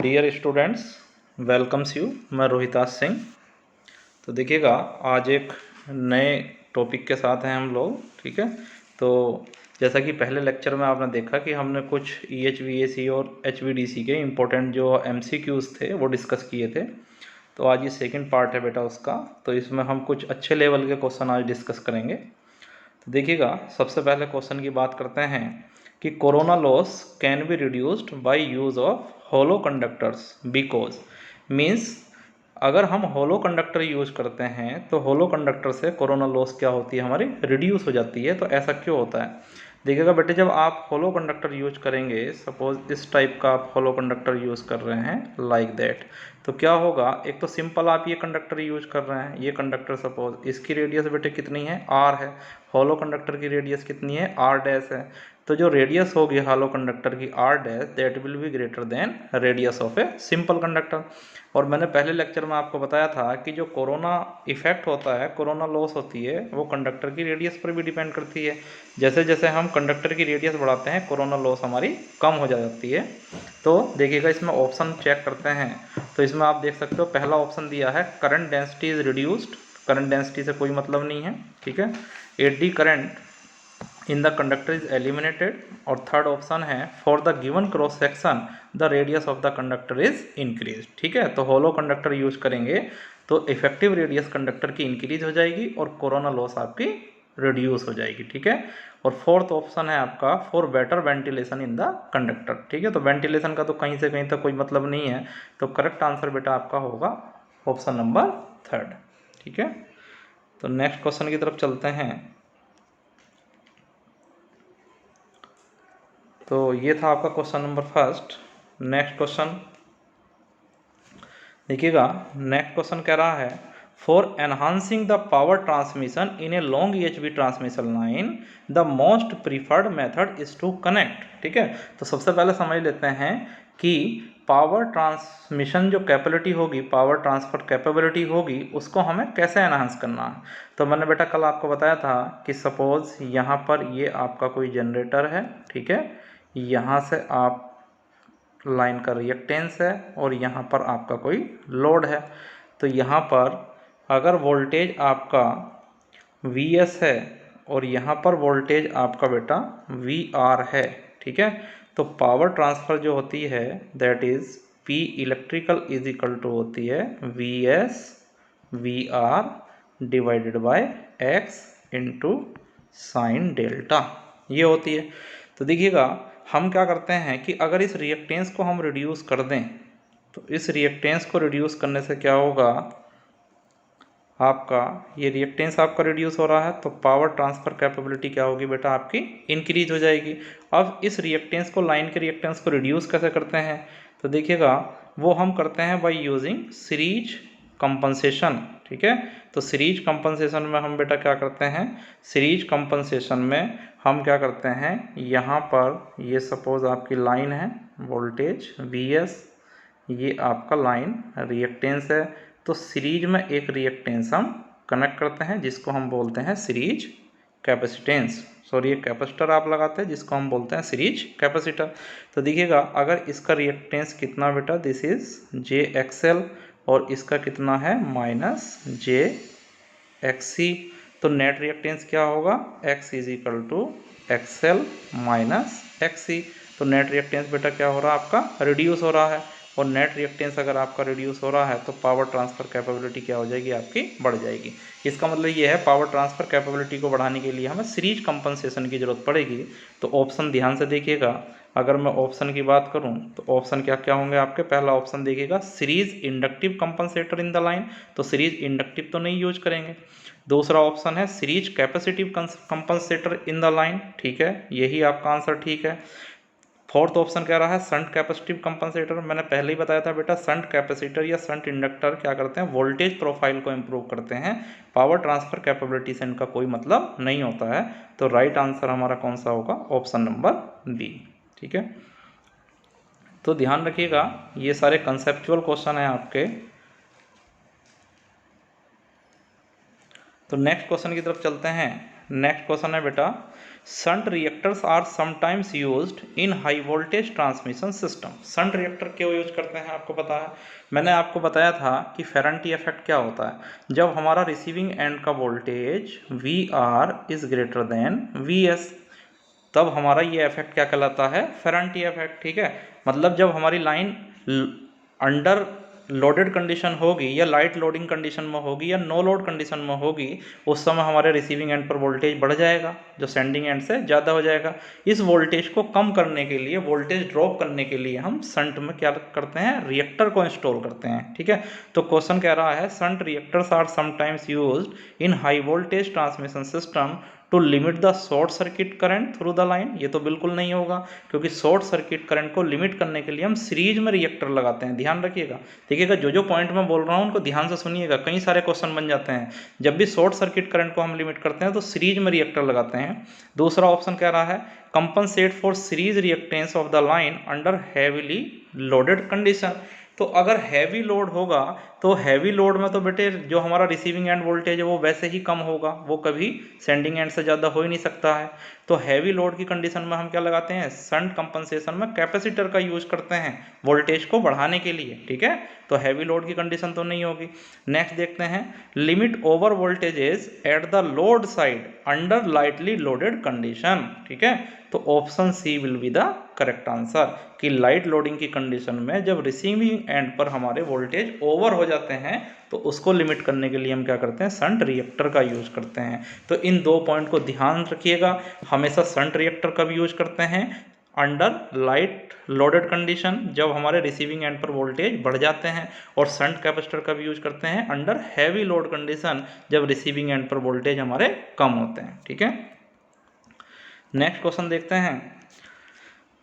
Dear students, welcomes you. मैं रोहिताज सिंह। तो देखिएगा, आज एक नए टॉपिक के साथ हैं हम लोग। ठीक है, तो जैसा कि पहले लेक्चर में आपने देखा कि हमने कुछ EHVAC और HVDC के इम्पोर्टेंट जो MCQs थे वो डिस्कस किए थे। तो आज ये सेकंड पार्ट है बेटा उसका। तो इसमें हम कुछ अच्छे लेवल के क्वेश्चन आज डिस्कस करेंगे। तो देखिएगा, सबसे पहले क्वेश्चन की बात करते हैं कि corona loss can be reduced by use of hollow conductors because means अगर हम होलो कंडक्टर यूज करते हैं तो होलो कंडक्टर से कोरोना लॉस क्या होती है, हमारी रिड्यूस हो जाती है। तो ऐसा क्यों होता है? देखिएगा बेटे, जब आप होलो कंडक्टर यूज करेंगे, सपोज इस टाइप का आप होलो कंडक्टर यूज कर रहे हैं लाइक दैट, तो क्या होगा, एक तो सिंपल आप ये कंडक्टर यूज कर रहे हैं। ये कंडक्टर सपोज इसकी रेडियस बेटे कितनी है, r है। होलो कंडक्टर की रेडियस कितनी है, r डैश है। तो जो रेडियस होगी होलो कंडक्टर की r dash, that will be greater than radius of a simple conductor. और मैंने पहले लेक्चर में आपको बताया था कि जो कोरोना इफेक्ट होता है, कोरोना लॉस होती है, वो कंडक्टर की रेडियस पर भी डिपेंड करती है। जैसे जैसे हम कंडक्टर की रेडियस बढ़ाते हैं, कोरोना लॉस हमारी कम हो जाती है। तो देखिएगा, इसमें ऑप्शन चेक करते हैं। तो इसमें आप देख सकते हो, पहला ऑप्शन दिया है current density is reduced. Current density से कोई मतलब नहीं है, ठीक है। Eddy current in the conductor is eliminated. और थर्ड ऑप्शन है for the given cross section the radius of the conductor is increase. ठीक है, तो होलो कंडक्टर यूज करेंगे तो इफेक्टिव रेडियस कंडक्टर की इंक्रीज हो जाएगी और कोरोना लॉस आपकी रिड्यूस हो जाएगी। ठीक है, और फोर्थ ऑप्शन है आपका for better ventilation in the conductor. ठीक है, तो वेंटिलेशन का तो कहीं से कहीं तक कोई मतलब नहीं है। तो करेक्ट आंसर बेटा आपका होगा ऑप्शन नंबर थर्ड। ठीक है, तो नेक्स्ट क्वेश्चन की तरफ चलते हैं। तो ये था आपका question number first. Next question देखिएगा, नेक्स्ट क्वेश्चन कह रहा है for enhancing the power transmission in a long EHV transmission line the most preferred method is to connect. ठीक है, तो सबसे पहले समझ लेते हैं कि पावर ट्रांसमिशन जो कैपेबिलिटी होगी, पावर ट्रांसफर कैपेबिलिटी होगी, उसको हमें कैसे एनहांस करना है। तो मैंने बेटा कल आपको बताया था कि सपोज यहाँ पर ये आपका कोई जनरेटर है। ठीक है, यहाँ से आप लाइन का रिएक्टेंस है और यहाँ पर आपका कोई लोड है। तो यहाँ पर अगर वोल्टेज आपका Vs है और यहाँ पर वोल्टेज आपका बेटा VR है, ठीक है, तो पावर ट्रांसफ़र जो होती है that is P electrical is equal to होती है Vs VR divided by X into sine delta, ये होती है। तो देखिएगा, हम क्या करते हैं कि अगर इस रिएक्टेंस को हम रिड्यूस कर दें, तो इस रिएक्टेंस को रिड्यूस करने से क्या होगा, आपका ये रिएक्टेंस आपका रिड्यूस हो रहा है, तो पावर ट्रांसफर कैपेबिलिटी क्या होगी बेटा, आपकी इंक्रीज हो जाएगी। अब इस रिएक्टेंस को, लाइन के रिएक्टेंस को रिड्यूस कैसे करते हैं, तो देखिएगा वो हम करते हैं बाय यूजिंग सीरीज कंपनसेशन। ठीक है, तो सीरीज कंपनसेशन में हम बेटा क्या करते हैं, सीरीज कंपनसेशन में हम क्या करते हैं, यहाँ पर ये सपोज आपकी लाइन है, वोल्टेज Vs, ये आपका लाइन रिएक्टेंस है। तो सीरीज में एक रिएक्टेंस हम कनेक्ट करते हैं जिसको हम बोलते हैं सीरीज कैपेसिटेंस। सॉरी, ये कैपेसिटर आप लगाते हैं जिसको हम बोलते हैं सीरीज कैपेसिटर। तो देखिएगा, अगर इसका रिएक्टेंस कितना बेटा, दिस इज JXL और इसका कितना है -JXC। तो नेट रिएक्टेंस क्या होगा, X is equal to XL -XC। तो नेट रिएक्टेंस बेटा क्या हो रहा है, आपका रिड्यूस हो रहा है। और नेट रिएक्टेंस अगर आपका रिड्यूस हो रहा है तो पावर ट्रांसफ़र कैपेबिलिटी क्या हो जाएगी, आपकी बढ़ जाएगी। इसका मतलब ये है, पावर ट्रांसफ़र कैपेबिलिटी को बढ़ाने के लिए हमें सीरीज कंपनसेशन की ज़रूरत पड़ेगी। तो ऑप्शन ध्यान से देखिएगा, अगर मैं ऑप्शन की बात करूं तो ऑप्शन क्या क्या होंगे आपके। पहला ऑप्शन देखिएगा series inductive compensator in the line, तो सीरीज इंडक्टिव तो नहीं यूज करेंगे। दूसरा ऑप्शन है series capacitive compensator in the line, ठीक है, यही आपका आंसर ठीक है। फोर्थ ऑप्शन कह रहा है शंट कैपेसिटिव कंपनसेटर। मैंने पहले ही बताया था बेटा, शंट कैपेसिटर या शंट इंडक्टर क्या करते हैं, वोल्टेज प्रोफाइल को इंप्रूव करते हैं, पावर ट्रांसफर कैपेबिलिटी से इनका कोई मतलब नहीं होता है। तो राइट आंसर हमारा कौन सा होगा, ऑप्शन नंबर बी। ठीक है, तो ध्यान रखिएगा, ये सारे कंसेप्चुअल क्वेश्चन हैं आपके। तो नेक्स्ट क्वेश्चन की तरफ चलते हैं। नेक्स्ट क्वेश्चन है बेटा shunt reactors are sometimes used in high voltage transmission system. Shunt reactor क्यों यूज करते हैं आपको पता है? मैंने आपको बताया था कि फेरेंटी इफेक्ट क्या होता है। जब हमारा रिसीविंग एंड का voltage VR is greater than VS, तब हमारा ये इफेक्ट क्या कहलाता है? फेरेंटी इफेक्ट। ठीक है, मतलब जब हमारी लाइन अंडर लोडेड कंडीशन होगी या लाइट लोडिंग कंडीशन में होगी या नो लोड कंडीशन में होगी, उस समय हमारे रिसीविंग एंड पर वोल्टेज बढ़ जाएगा जो सेंडिंग एंड से ज़्यादा हो जाएगा। इस वोल्टेज को कम करने के लिए, वोल्टेज ड्रॉप करने के लिए हम शंट में क्या करते हैं? रिएक्टर को इंस्टॉल करते हैं। ठीक है, तो क्वेश्चन कह रहा है shunt reactors are sometimes used in high voltage transmission system to limit the short circuit current through the line. ये तो बिल्कुल नहीं होगा, क्योंकि शॉर्ट सर्किट करंट को लिमिट करने के लिए हम सीरीज में रिएक्टर लगाते हैं। ध्यान रखिएगा, देखिएगा जो पॉइंट मैं बोल रहा हूँ उनको ध्यान से सुनिएगा, कई सारे क्वेश्चन बन जाते हैं। जब भी शॉर्ट सर्किट करंट को हम लिमिट करते हैं तो सीरीज में रिएक्टर लगाते हैं। दूसरा ऑप्शन कह रहा है compensate for series reactance of the line under heavily loaded condition. तो अगर हैवी लोड होगा तो हैवी लोड में तो बेटे जो हमारा रिसीविंग एंड वोल्टेज है वो वैसे ही कम होगा, वो कभी सेंडिंग एंड से ज़्यादा हो ही नहीं सकता है। तो हैवी लोड की कंडीशन में हम क्या लगाते हैं? शंट कंपनसेशन में कैपेसिटर का यूज करते हैं वोल्टेज को बढ़ाने के लिए। ठीक है, तो हैवी लोड की कंडीशन तो नहीं होगी। नेक्स्ट देखते हैं limit over voltages at the load side under lightly loaded condition. ठीक है, तो option C will be the correct answer कि लाइट लोडिंग की कंडीशन में जब रिसीविंग एंड पर हमारे वोल्टेज ओवर हो जाते हैं तो उसको लिमिट करने के लिए हम क्या करते हैं? शंट रिएक्टर का यूज करते हैं। तो इन दो पॉइंट को ध्यान रखिएगा, हमेशा शंट रिएक्टर का भी यूज करते हैं अंडर लाइट लोडेड कंडीशन जब हमारे रिसीविंग एंड पर वोल्टेज बढ़ जाते हैं, और शंट कैपेसिटर का भी यूज करते हैं अंडर हैवी लोड कंडीशन जब रिसीविंग एंड पर वोल्टेज हमारे कम होते हैं। ठीक है, नेक्स्ट क्वेश्चन देखते हैं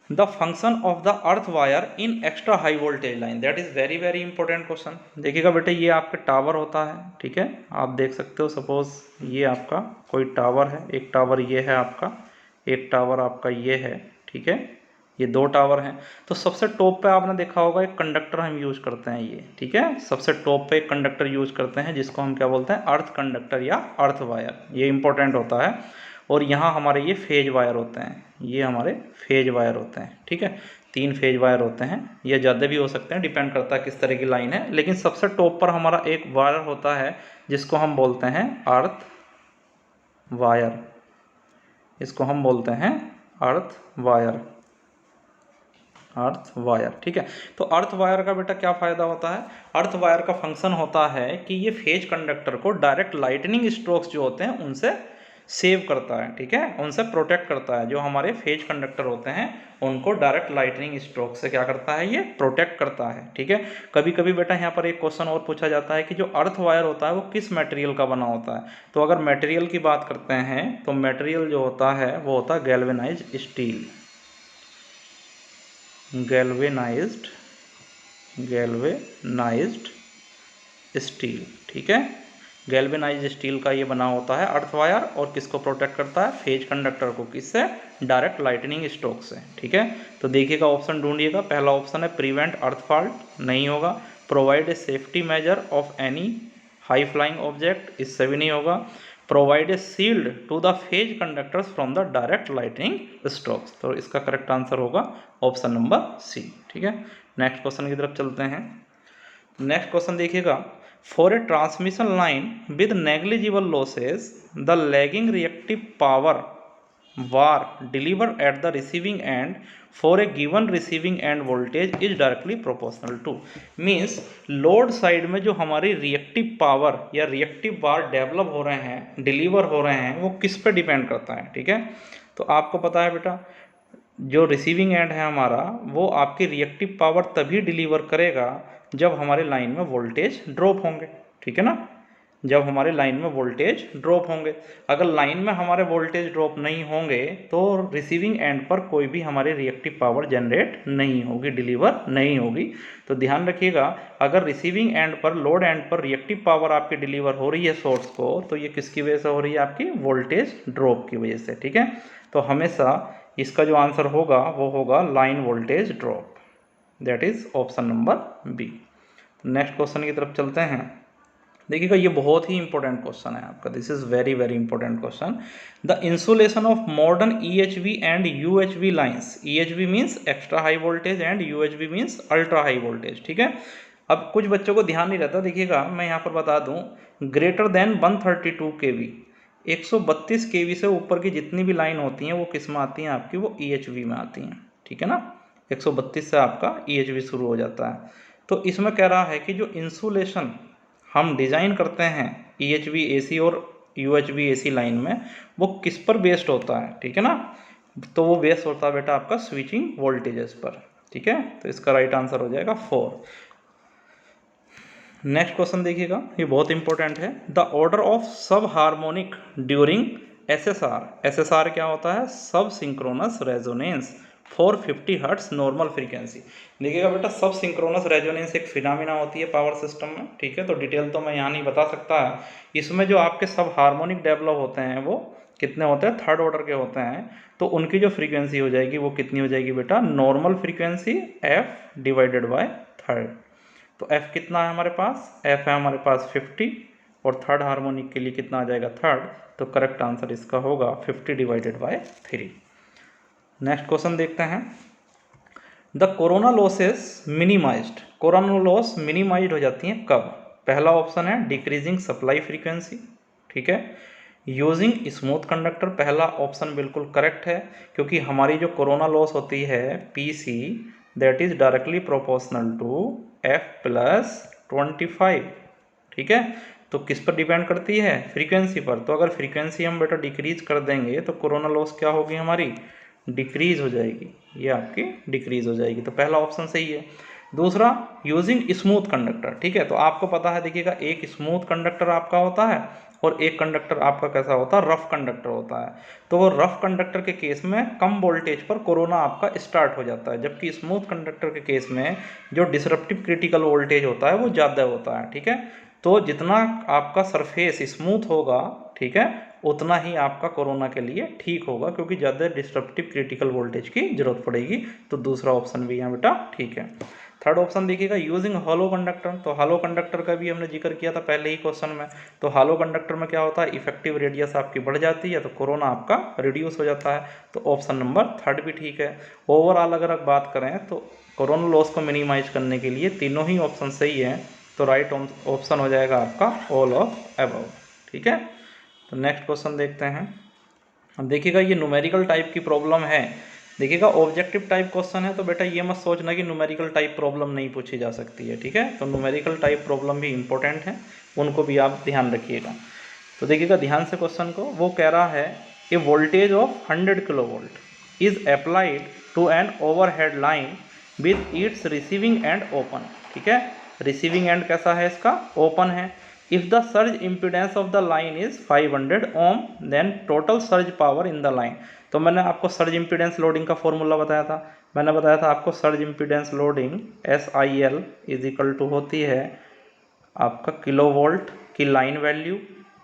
the function of the earth wire in extra high voltage line. That is very very important question. देखिएगा बेटे ये आपके टावर होता है। ठीक है, आप देख सकते हो, सपोज ये आपका कोई टावर है, एक टावर ये है आपका, एक टावर आपका ये है। ठीक है, ये दो टावर हैं। तो सबसे टॉप पे आपने देखा होगा एक कंडक्टर हम यूज करते हैं ये। ठीक है, सबसे टॉप पे एक कंडक्टर यूज करते हैं जिसको हम क्या बोलते हैं? अर्थ कंडक्टर या अर्थ वायर। ये इंपॉर्टेंट होता है। और यहाँ हमारे ये फेज वायर होते हैं, ये हमारे फेज वायर होते हैं। ठीक है, 3 फेज वायर होते हैं, ये ज़्यादा भी हो सकते हैं, डिपेंड करता है किस तरह की लाइन है। लेकिन सबसे टॉप पर हमारा एक वायर होता है जिसको हम बोलते हैं अर्थ वायर, इसको हम बोलते हैं अर्थ वायर, अर्थ वायर। ठीक है, तो अर्थ वायर का बेटा क्या फ़ायदा होता है? अर्थ वायर का फंक्शन होता है कि ये फेज कंडक्टर को डायरेक्ट लाइटनिंग स्ट्रोक्स जो होते हैं उनसे सेव करता है। ठीक है, उनसे प्रोटेक्ट करता है। जो हमारे फेज कंडक्टर होते हैं उनको डायरेक्ट लाइटनिंग स्ट्रोक से क्या करता है? ये प्रोटेक्ट करता है। ठीक है, कभी कभी बेटा यहाँ पर एक क्वेश्चन और पूछा जाता है कि जो अर्थ वायर होता है वो किस मटेरियल का बना होता है। तो अगर मटेरियल की बात करते हैं तो मटेरियल जो होता है वो होता है गैल्वेनाइज्ड स्टील, गैल्वेनाइज्ड स्टील। ठीक है, गैल्वेनाइज्ड स्टील का ये बना होता है अर्थ वायर, और किसको प्रोटेक्ट करता है? फेज कंडक्टर को। किससे? डायरेक्ट लाइटनिंग स्ट्रोक से। ठीक है, तो देखिएगा ऑप्शन ढूंढिएगा। पहला ऑप्शन है प्रिवेंट अर्थ फॉल्ट, नहीं होगा। Provide a safety measure of any high flying object, इससे भी नहीं होगा। Provide a shield to the phase conductors from the direct lightning strokes, तो इसका करेक्ट आंसर होगा ऑप्शन नंबर सी। ठीक है, नेक्स्ट क्वेश्चन की तरफ चलते हैं। नेक्स्ट क्वेश्चन देखिएगा for a transmission line with negligible losses the lagging reactive power VAR delivered at the receiving end for a given receiving end voltage is directly proportional to. Means load side में जो हमारी reactive power या reactive VAR develop हो रहे हैं, deliver हो रहे हैं, वो किस पे डिपेंड करता है? ठीक है, तो आपको पता है बेटा जो रिसीविंग एंड है हमारा वो आपकी रिएक्टिव पावर तभी डिलीवर करेगा जब हमारे लाइन में वोल्टेज ड्रॉप होंगे। ठीक है ना, जब हमारे लाइन में वोल्टेज ड्रॉप होंगे। अगर लाइन में हमारे वोल्टेज ड्रॉप नहीं होंगे तो रिसीविंग एंड पर कोई भी हमारी रिएक्टिव पावर जनरेट नहीं होगी, डिलीवर नहीं होगी। तो ध्यान रखिएगा, अगर रिसीविंग एंड पर, लोड एंड पर रिएक्टिव पावर आपकी डिलीवर हो रही है सोर्स को, तो ये किसकी वजह से हो रही है? आपकी वोल्टेज ड्रॉप की वजह से। ठीक है, तो हमेशा इसका जो आंसर होगा वो होगा line voltage drop, that is option number B. Next question की तरफ चलते हैं। देखिएगा ये बहुत ही इंपॉर्टेंट क्वेश्चन है आपका, this is very very important question. The insulation of modern EHV and UHV lines, EHV means extra high voltage and UHV means ultra high voltage, ठीक है। अब कुछ बच्चों को ध्यान नहीं रहता, देखिएगा मैं यहाँ पर बता दूँ, ग्रेटर देन 132 kV, 132 kV से ऊपर की जितनी भी लाइन होती हैं वो किस में आती हैं आपकी, वो EHV में आती हैं, ठीक है ना। 132 से आपका EHV शुरू हो जाता है। तो इसमें कह रहा है कि जो इंसुलेशन हम डिज़ाइन करते हैं EHV AC और UHV AC लाइन में, वो किस पर बेस्ड होता है, ठीक है ना। तो वो बेस्ड होता है बेटा आपका स्विचिंग वोल्टेजेस पर, ठीक है। तो इसका राइट आंसर हो जाएगा 4। नेक्स्ट क्वेश्चन देखिएगा, ये बहुत इंपॉर्टेंट है। द ऑर्डर ऑफ सब हार्मोनिक ड्यूरिंग SSR, SSR क्या होता है, सब synchronous resonance for 50 hertz normal frequency. देखिएगा बेटा, सब सिंक्रोनस रेजोनेंस एक फिनोमिना होती है पावर सिस्टम में, ठीक है। तो डिटेल तो मैं यहाँ नहीं बता सकता है। इसमें जो आपके सब हार्मोनिक डेवलप होते हैं वो कितने होते हैं, थर्ड ऑर्डर के होते हैं। तो उनकी जो फ्रीक्वेंसी हो जाएगी वो कितनी हो जाएगी बेटा, normal frequency F divided by third. तो F कितना है हमारे पास, F है हमारे पास 50, और थर्ड हार्मोनिक के लिए कितना आ जाएगा, थर्ड। तो करेक्ट आंसर इसका होगा 50 डिवाइडेड बाय 3। नेक्स्ट क्वेश्चन देखते हैं। The corona losses minimized, corona loss minimize हो जाती हैं कब। पहला ऑप्शन है डिक्रीजिंग सप्लाई फ्रीक्वेंसी, ठीक है। यूजिंग स्मूथ कंडक्टर, पहला ऑप्शन बिल्कुल करेक्ट है, क्योंकि हमारी जो कोरोना लॉस होती है PC, that is directly proportional to F+25, ठीक है। तो किस पर डिपेंड करती है, फ्रीक्वेंसी पर। तो अगर फ्रीक्वेंसी हम बेटा डिक्रीज कर देंगे तो कोरोना लॉस क्या होगी हमारी, डिक्रीज हो जाएगी, ये आपकी डिक्रीज हो जाएगी। तो पहला ऑप्शन सही है। दूसरा, यूजिंग स्मूथ कंडक्टर, ठीक है। तो आपको पता है, देखिएगा, एक स्मूथ कंडक्टर आपका होता है और एक कंडक्टर आपका कैसा होता है, रफ कंडक्टर होता है। तो वो रफ कंडक्टर के केस में कम वोल्टेज पर कोरोना आपका स्टार्ट हो जाता है, जबकि स्मूथ कंडक्टर के केस में जो डिसरप्टिव क्रिटिकल वोल्टेज होता है वो ज़्यादा होता है, ठीक है। तो जितना आपका सरफेस स्मूथ होगा, ठीक है, उतना ही आपका कोरोना के लिए ठीक होगा, क्योंकि ज़्यादा डिस्ट्रप्टिव क्रिटिकल वोल्टेज की जरूरत पड़ेगी। तो दूसरा ऑप्शन भी यहाँ बेटा ठीक है। थर्ड ऑप्शन देखिएगा, यूजिंग हॉलो कंडक्टर। तो हॉलो कंडक्टर का भी हमने जिक्र किया था पहले ही क्वेश्चन में। तो हॉलो कंडक्टर में क्या होता है, इफेक्टिव रेडियस आपकी बढ़ जाती है, तो कोरोना आपका रिड्यूस हो जाता है। तो ऑप्शन नंबर थर्ड भी ठीक है। ओवरऑल अगर आप बात करें तो कोरोना लॉस को मिनिमाइज करने के लिए तीनों ही ऑप्शन सही है। तो राइट ऑप्शन हो जाएगा आपका ऑल ऑफ अबव, ठीक है। तो नेक्स्ट क्वेश्चन देखते हैं। अब देखिएगा, ये न्यूमेरिकल टाइप की प्रॉब्लम है। देखिएगा, ऑब्जेक्टिव टाइप क्वेश्चन है, तो बेटा ये मत सोचना कि न्यूमेरिकल टाइप प्रॉब्लम नहीं पूछी जा सकती है, ठीक है। तो न्यूमेरिकल टाइप प्रॉब्लम भी इंपॉर्टेंट है, उनको भी आप ध्यान रखिएगा। तो देखिएगा ध्यान से क्वेश्चन को, वो कह रहा है a voltage of 100 kilovolt is applied to an overhead line with its receiving end open, ठीक है। रिसीविंग एंड कैसा है इसका, ओपन है। If the surge impedance of the line is 500 ohm, then total surge power in the line. तो मैंने आपको surge impedance loading का फॉर्मूला बताया था। मैंने बताया था आपको surge impedance loading SIL is equal to होती है आपका किलोवोल्ट की लाइन वैल्यू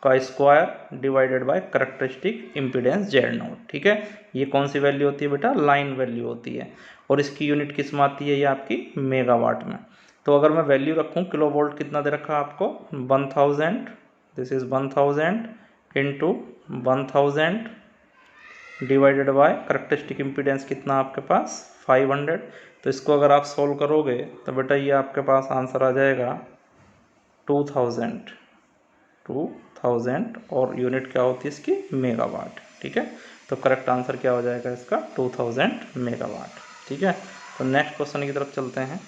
का square divided by characteristic impedance Z0, ठीक है। ये कौन सी वैल्यू होती है बेटा, लाइन वैल्यू होती है, और इसकी यूनिट किस में आती है, ये आपकी मेगावाट में। तो अगर मैं वैल्यू रखूँ, किलो वोल्ट कितना दे रखा आपको, 1000, this is 1000 into 1000 divided by characteristic impedance कितना आपके पास 500। तो इसको अगर आप सोल्व करोगे तो बेटा ये आपके पास आंसर आ जाएगा 2000, और यूनिट क्या होती है इसकी, मेगावाट, ठीक है। तो करेक्ट आंसर क्या हो जाएगा इसका, 2000 मेगावाट, ठीक है। तो नेक्स्ट क्वेश्चन की तरफ चलते हैं।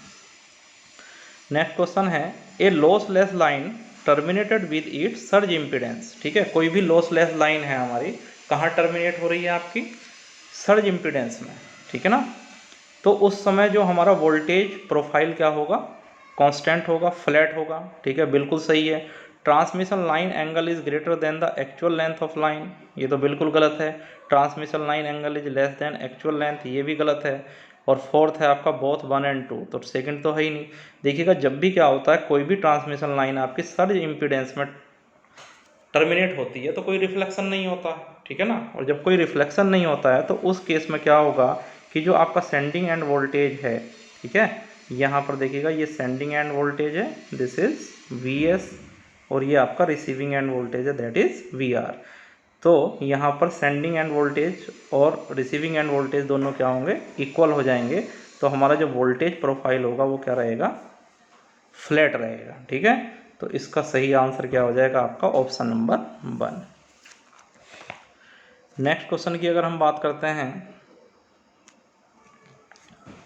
नेक्स्ट क्वेश्चन है, ए lossless line terminated with it surge impedance, ठीक है। कोई भी लॉसलेस लाइन है हमारी, कहाँ टर्मिनेट हो रही है आपकी, सर्ज इम्पीडेंस में, ठीक है ना। तो उस समय जो हमारा वोल्टेज प्रोफाइल क्या होगा, कांस्टेंट होगा, फ्लैट होगा, ठीक है, बिल्कुल सही है। Transmission line angle is greater than the actual length of line, ये तो बिल्कुल गलत है। Transmission line angle is less than actual length, ये भी गलत है। और फोर्थ है आपका बोथ 1 और 2, तो सेकंड तो है ही नहीं। देखिएगा, जब भी क्या होता है, कोई भी ट्रांसमिशन लाइन आपकी सर्ज इम्पीडेंस में टर्मिनेट होती है तो कोई रिफ्लेक्शन नहीं होता, ठीक है ना। और जब कोई रिफ्लेक्शन नहीं होता है तो उस केस में क्या होगा कि जो आपका सेंडिंग एंड वोल्टेज है, ठीक है, यहाँ पर देखिएगा ये सेंडिंग एंड वोल्टेज है, दिस इज VS और ये आपका रिसीविंग एंड वोल्टेज है, दैट इज़ VR। तो यहाँ पर सेंडिंग एंड वोल्टेज और रिसीविंग एंड वोल्टेज दोनों क्या होंगे, इक्वल हो जाएंगे। तो हमारा जो वोल्टेज प्रोफाइल होगा वो क्या रहेगा, फ्लैट रहेगा। ठीक है, तो इसका सही आंसर क्या हो जाएगा आपका, ऑप्शन नंबर 1। नेक्स्ट क्वेश्चन की अगर हम बात करते हैं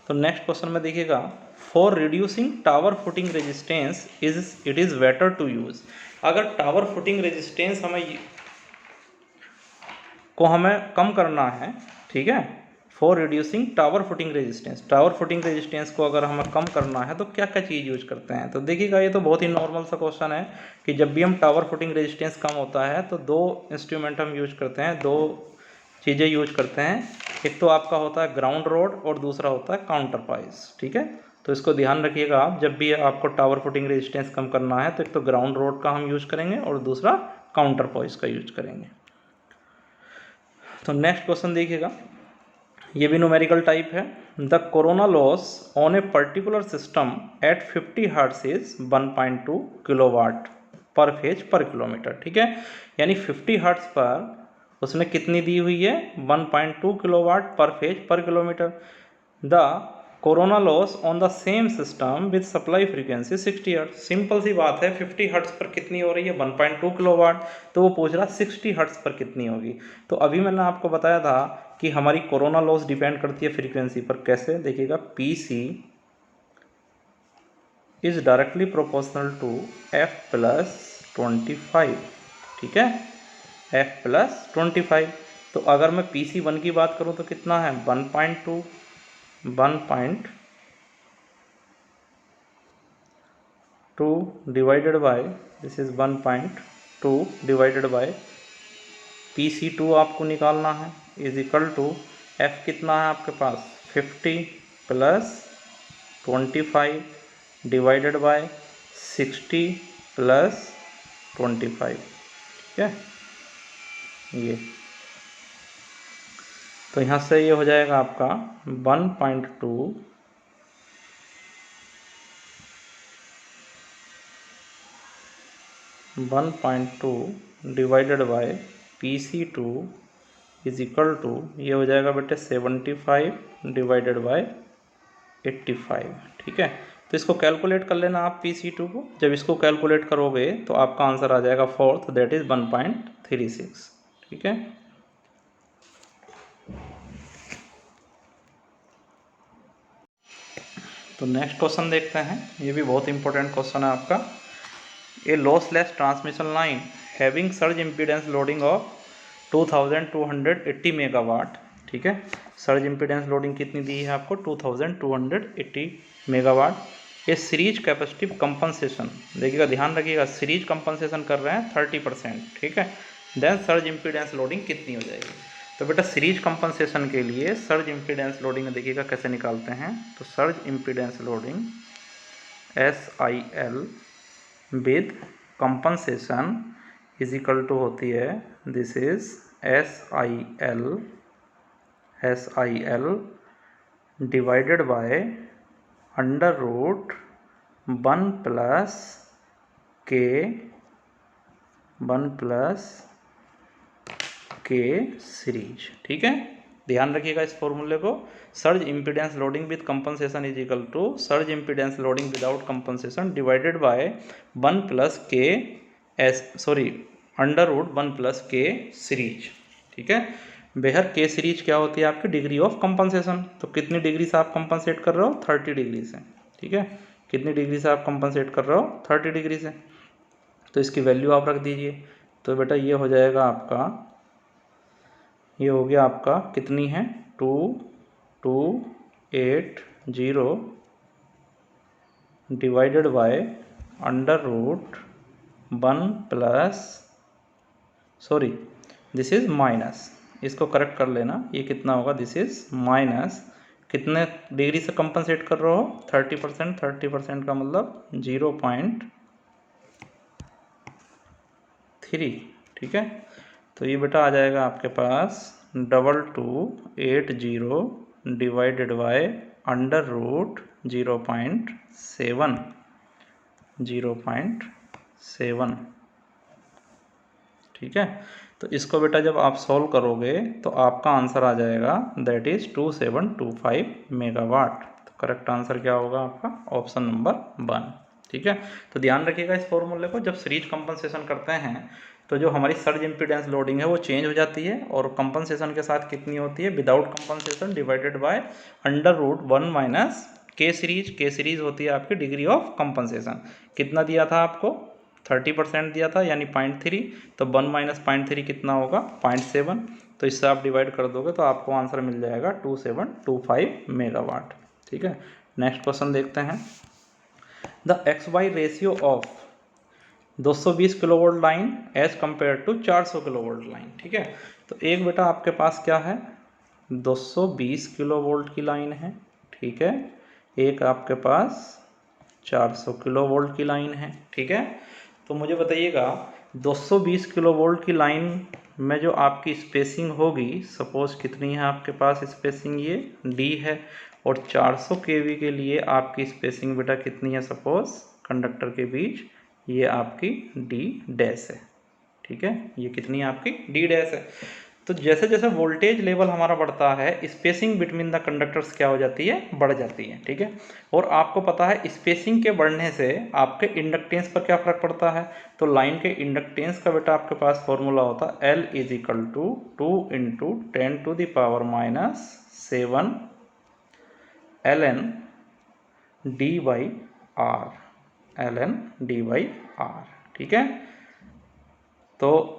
तो नेक्स्ट क्वेश्चन में देखिएगा, for reducing tower footing resistance it is better to use. अगर टावर फुटिंग रेजिस्टेंस हमें कम करना है, ठीक है, for reducing tower footing resistance को अगर हमें कम करना है तो क्या क्या चीज़ यूज करते हैं। तो देखिएगा ये तो बहुत ही नॉर्मल सा क्वेश्चन है कि जब भी हम टावर फुटिंग रेजिस्टेंस कम होता है तो दो इंस्ट्रूमेंट हम यूज करते हैं, दो चीज़ें यूज करते हैं। एक तो आपका होता है ग्राउंड रोड और दूसरा होता है काउंटर पॉइस। ठीक है, तो इसको ध्यान रखिएगा आप, जब भी आपको टावर फुटिंग रेजिस्टेंस कम करना है तो एक तो ग्राउंड रोड का हम यूज करेंगे और दूसरा काउंटर पॉइस का यूज करेंगे। तो नेक्स्ट क्वेश्चन देखिएगा, ये भी न्यूमेरिकल टाइप है। The corona loss on a particular system eight 50 hertz is 1.2 kilowatt पर फेज पर किलोमीटर। ठीक है, यानी 50 हर्ट्ज पर उसने कितनी दी हुई है, 1.2 किलोवाट पर फेज पर kilometre. The corona loss on the same system with supply frequency 60 hertz. Simple सी बात है, 50 हर्ट्ज पर कितनी हो रही है, 1.2 किलोवाट, तो वो पूछ रहा 60 हर्ट्ज पर कितनी होगी। तो अभी मैंने आपको बताया था कि हमारी कोरोना लॉस डिपेंड करती है फ्रीक्वेंसी पर। कैसे, देखिएगा, PC is directly proportional to F+25। ठीक है, F+25। तो अगर मैं PC1 की बात करूं तो कितना है, 1.2 divided bye, this is 1.2 divided by PC2 आपको निकालना है, इज इक्वल टू F कितना है आपके पास, 50 + 25 डिवाइडेड बाय 60 + 25। ठीक है, ये तो यहाँ से ये हो जाएगा आपका 1.2 divided by PC2 is equal to, ये हो जाएगा बेटे 75 डिवाइडेड बाय 85। ठीक है, तो इसको कैलकुलेट कर लेना आप PC2 को। जब इसको कैलकुलेट करोगे तो आपका आंसर आ जाएगा 4, दैट इज 1.36। ठीक है, तो नेक्स्ट क्वेश्चन देखते हैं, ये भी बहुत इंपॉर्टेंट क्वेश्चन है आपका। ए lossless transmission line having surge impedance loading of 2280 megawatt. ठीक है, सर्ज इम्पीडेंस लोडिंग कितनी दी है आपको, 2280 मेगावाट। ये सीरीज कैपेसिटिव कंपनसेशन, देखिएगा ध्यान रखिएगा, सीरीज कंपनसेशन कर रहे हैं 30%। ठीक है, देन सर्ज इम्पीडेंस लोडिंग कितनी हो जाएगी। तो बेटा सीरीज कंपनसेशन के लिए सर्ज इम्पीडेंस लोडिंग देखिएगा कैसे निकालते हैं। तो surge impedance loading SIL with compensation is equal to होती है, this is SIL divided by √1 + K series. ठीक है, ध्यान रखिएगा इस फॉर्मूले को। Surge impedance loading with compensation is equal to surge impedance loading without compensation divided by √1 K series. ठीक है, बेहर K सीरीज क्या होती है आपकी, डिग्री ऑफ कंपनसेशन। तो कितनी डिग्री से आप कंपनसेट कर रहे हो, 30 डिग्री से। ठीक है, कितनी डिग्री से आप कंपनसेट कर रहे हो, 30 डिग्री से। तो इसकी वैल्यू आप रख दीजिए। तो बेटा ये हो जाएगा आपका, ये हो गया आपका कितनी है, 2280 divided by √1 this is minus, इसको करेक्ट कर लेना, ये कितना होगा, दिस इज माइनस, कितने डिग्री से कंपनसेट कर रहे हो, 30%। 30% का मतलब 0.3। ठीक है, तो ये बेटा आ जाएगा आपके पास 2280 डिवाइडेड बाय √0.7 7। ठीक है, तो इसको बेटा जब आप सॉल्व करोगे तो आपका आंसर आ जाएगा दैट इज 2725 मेगावाट। तो करेक्ट आंसर क्या होगा आपका? Option number 1। ठीक है, तो ध्यान रखिएगा इस फॉर्मूले को। जब सीरीज कंपनसेशन करते हैं तो जो हमारी सर्ज इम्पीडेंस लोडिंग है वो चेंज हो जाती है, और कंपनसेशन के साथ कितनी होती है? Without compensation divided by √1 minus के सीरीज। के सीरीज होती है आपकी डिग्री ऑफ कंपनसेशन। कितना दिया था आपको? 30% दिया था, यानी 0.3। तो 1 माइनस 0.3 कितना होगा? 0.7। तो इससे आप डिवाइड कर दोगे तो आपको आंसर मिल जाएगा 2725 मेगावाट। ठीक है, नेक्स्ट क्वेश्चन देखते हैं। The XY ratio of 220 kilovolt line as compare to 400 kilovolt line. ठीक है, तो एक बेटा आपके पास क्या है? 220 किलोवोल्ट की लाइन है। ठीक है, एक आपके पास 400 किलोवोल्ट की लाइन है। ठीक है, तो मुझे बताइएगा 220 किलोवोल्ट की लाइन में जो आपकी स्पेसिंग होगी, सपोज कितनी है आपके पास स्पेसिंग? ये D है। और 400 kV के लिए आपकी स्पेसिंग बेटा कितनी है? सपोज कंडक्टर के बीच ये आपकी D डैश है। ठीक है, ये कितनी है आपकी? D डैश है। तो जैसे जैसे वोल्टेज लेवल हमारा बढ़ता है, स्पेसिंग बिटवीन द कंडक्टर्स क्या हो जाती है? बढ़ जाती है। ठीक है, और आपको पता है स्पेसिंग के बढ़ने से आपके इंडक्टेंस पर क्या फर्क पड़ता है? तो लाइन के इंडक्टेंस का बेटा आपके पास फॉर्मूला होता है L = 2 × 10⁻⁷ ln d/r। ln d/r। ठीक है, तो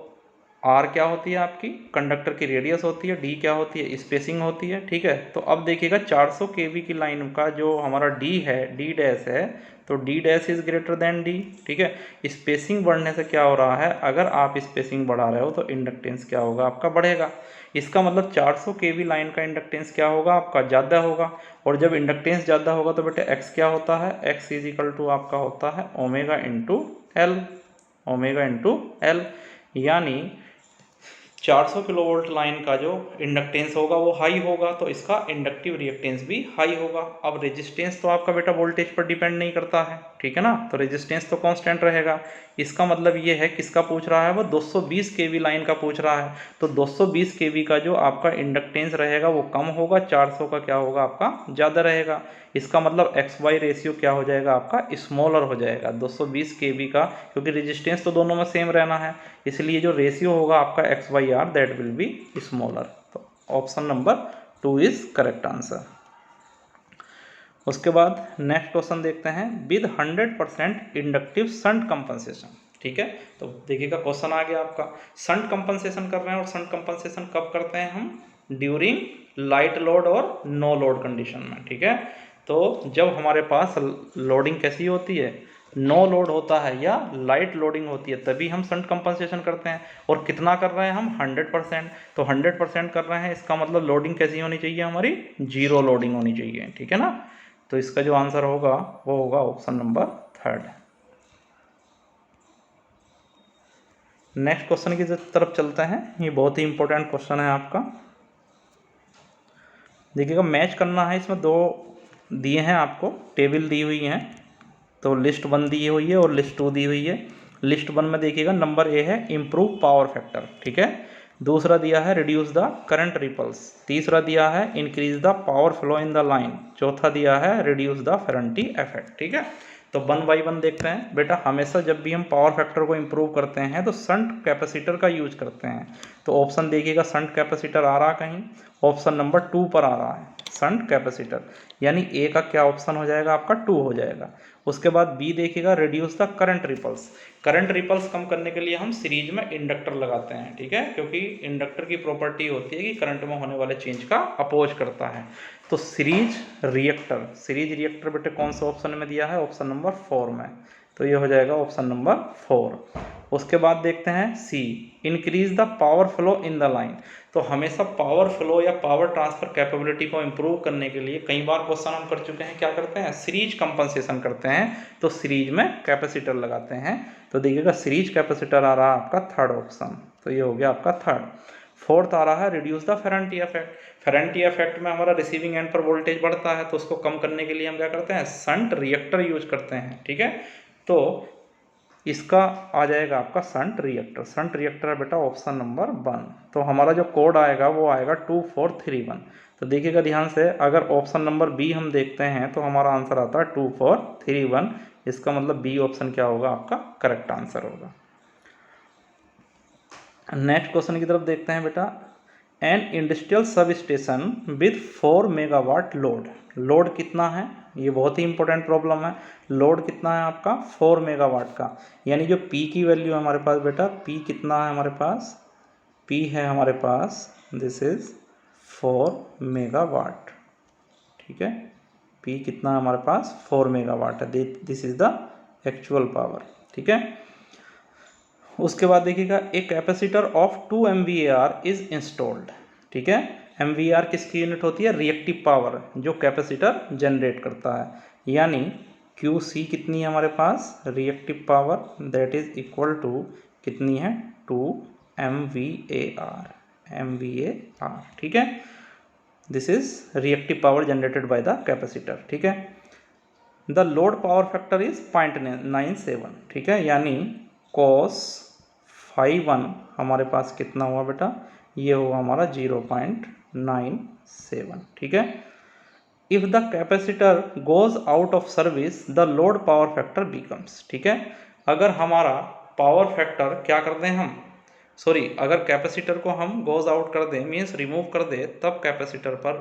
R क्या होती है आपकी? कंडक्टर की रेडियस होती है। D क्या होती है? स्पेसिंग होती है। ठीक है, तो अब देखिएगा 400 kV की लाइन का जो हमारा D है, D डैश है, तो D dash is greater than D। ठीक है, स्पेसिंग बढ़ने से क्या हो रहा है? अगर आप स्पेसिंग बढ़ा रहे हो तो इंडक्टेंस क्या होगा? आपका बढ़ेगा। इसका मतलब 400 kV लाइन का इंडक्टेंस क्या होगा? आपका ज़्यादा होगा। और जब इंडक्टेंस ज़्यादा होगा तो बेटे X क्या होता है? X = आपका होता है omega into L. Omega into L, यानी 400 किलोवोल्ट लाइन का जो इंडक्टेंस होगा वो हाई होगा, तो इसका इंडक्टिव रिएक्टेंस भी हाई होगा। अब रेजिस्टेंस तो आपका बेटा वोल्टेज पर डिपेंड नहीं करता है। ठीक है ना, तो रेजिस्टेंस तो कांस्टेंट रहेगा। इसका मतलब ये है किसका पूछ रहा है? वो 220 kV लाइन का पूछ रहा है। तो 220 kV का जो आपका इंडक्टेंस रहेगा वो कम होगा, 400 का क्या होगा? आपका ज़्यादा रहेगा। इसका मतलब XY रेशियो क्या हो जाएगा? आपका स्मॉलर हो जाएगा 220 kV का, क्योंकि रेजिस्टेंस तो दोनों में सेम रहना है, इसलिए जो रेशियो होगा आपका XY/R that will be smaller. तो option number 2 is correct answer. उसके बाद नेक्स्ट क्वेश्चन देखते हैं। With 100% inductive shunt compensation. ठीक है, तो देखिएगा क्वेश्चन आ गया आपका। शंट कंपनसेशन कर रहे हैं, और शंट कंपनसेशन कब करते हैं हम? ड्यूरिंग लाइट लोड और नो लोड कंडीशन में। ठीक है, तो जब हमारे पास लोडिंग कैसी होती है? नो लोड होता है या लाइट लोडिंग होती है, तभी हम शंट कंपनसेशन करते हैं। और कितना कर रहे हैं हम? 100%। तो 100% कर रहे हैं, इसका मतलब लोडिंग कैसी होनी चाहिए? हमारी 0 लोडिंग होनी चाहिए। ठीक है ना, तो इसका जो आंसर होगा वो होगा ऑप्शन नंबर 3। नेक्स्ट क्वेश्चन की तरफ चलते हैं। ये बहुत ही इंपॉर्टेंट क्वेश्चन है आपका। देखिएगा, मैच करना है। इसमें दो दिए हैं आपको, टेबल दी हुई हैं। तो लिस्ट 1 दी हुई है और लिस्ट 2 दी हुई है। लिस्ट 1 में देखिएगा नंबर ए है इम्प्रूव पावर फैक्टर। ठीक है, दूसरा दिया है रिड्यूस द करंट रिपल्स, तीसरा दिया है increase the power flow in the line, चौथा दिया है रिड्यूस द फेरेंटी इफेक्ट। ठीक है, तो 1 बाई 1 देखते हैं। बेटा हमेशा जब भी हम पावर फैक्टर को इम्प्रूव करते हैं तो शंट कैपेसिटर का यूज करते हैं। तो ऑप्शन देखिएगा, शंट कैपेसिटर आ रहा कहीं? ऑप्शन नंबर 2 पर आ रहा है शंट कैपेसिटर, यानी ए का क्या ऑप्शन हो जाएगा? आपका 2 हो जाएगा। उसके बाद बी देखिएगा, reduce the current ripples. Current ripples कम करने के लिए हम सीरीज में इंडक्टर लगाते हैं। ठीक है, क्योंकि इंडक्टर की प्रॉपर्टी होती है कि करंट में होने वाले चेंज का अपोज करता है। तो सीरीज रिएक्टर बेटे कौन सा ऑप्शन में दिया है? ऑप्शन नंबर 4 में। तो ये हो जाएगा ऑप्शन नंबर 4। उसके बाद देखते हैं C, increase the power flow in the line. तो हमेशा पावर फ्लो या पावर ट्रांसफर कैपेबिलिटी को इम्प्रूव करने के लिए कई बार क्वेश्चन हम कर चुके हैं, क्या करते हैं? सीरीज कंपनसेशन करते हैं। तो सीरीज में कैपेसिटर लगाते हैं। तो देखिएगा सीरीज कैपेसिटर आ रहा है आपका 3rd ऑप्शन, तो ये हो गया आपका 3rd। 4th आ रहा है रिड्यूस द फेरेंटी इफेक्ट। फेरेंटी इफेक्ट में हमारा रिसीविंग एंड पर वोल्टेज बढ़ता है, तो उसको कम करने के लिए हम क्या करते हैं? शंट रिएक्टर यूज करते हैं। ठीक है, तो इसका आ जाएगा आपका शंट रिएक्टर। शंट रिएक्टर है बेटा ऑप्शन नंबर 1। तो हमारा जो कोड आएगा वो आएगा 2431। तो देखिएगा ध्यान से, अगर ऑप्शन नंबर बी हम देखते हैं तो हमारा आंसर आता है 2431। इसका मतलब बी ऑप्शन क्या होगा, आपका करेक्ट आंसर होगा। नेक्स्ट क्वेश्चन की तरफ देखते हैं बेटा। An industrial sub station with 4 megawatt load. Load कितना है, ये बहुत ही इंपॉर्टेंट प्रॉब्लम है। लोड कितना है आपका 4 मेगावाट का, यानी जो P की वैल्यू है हमारे पास बेटा, P कितना है हमारे पास, P है हमारे पास, दिस इज 4 मेगावाट। ठीक है, P कितना है हमारे पास 4 मेगावाट है, this is the actual power. ठीक है, उसके बाद देखिएगा a capacitor of 2 MVAR is installed. ठीक है, MVAR किसकी यूनिट होती है, रिएक्टिव पावर जो कैपेसिटर जनरेट करता है। यानी QC कितनी है हमारे पास, reactive power, that is equal to कितनी है 2 MVAR। ठीक है, this is reactive power generated by the capacitor. ठीक है, the load power factor is 0.97। ठीक है, यानी cos phi1 हमारे पास कितना हुआ बेटा, ये हुआ हमारा 0.97। ठीक है, if the capacitor goes out of service the load power factor becomes. ठीक है, अगर हमारा पावर फैक्टर क्या करते हैं हम, सॉरी, अगर कैपेसिटर को हम गोज आउट कर दें, मीन्स रिमूव कर दे, तब कैपेसिटर पर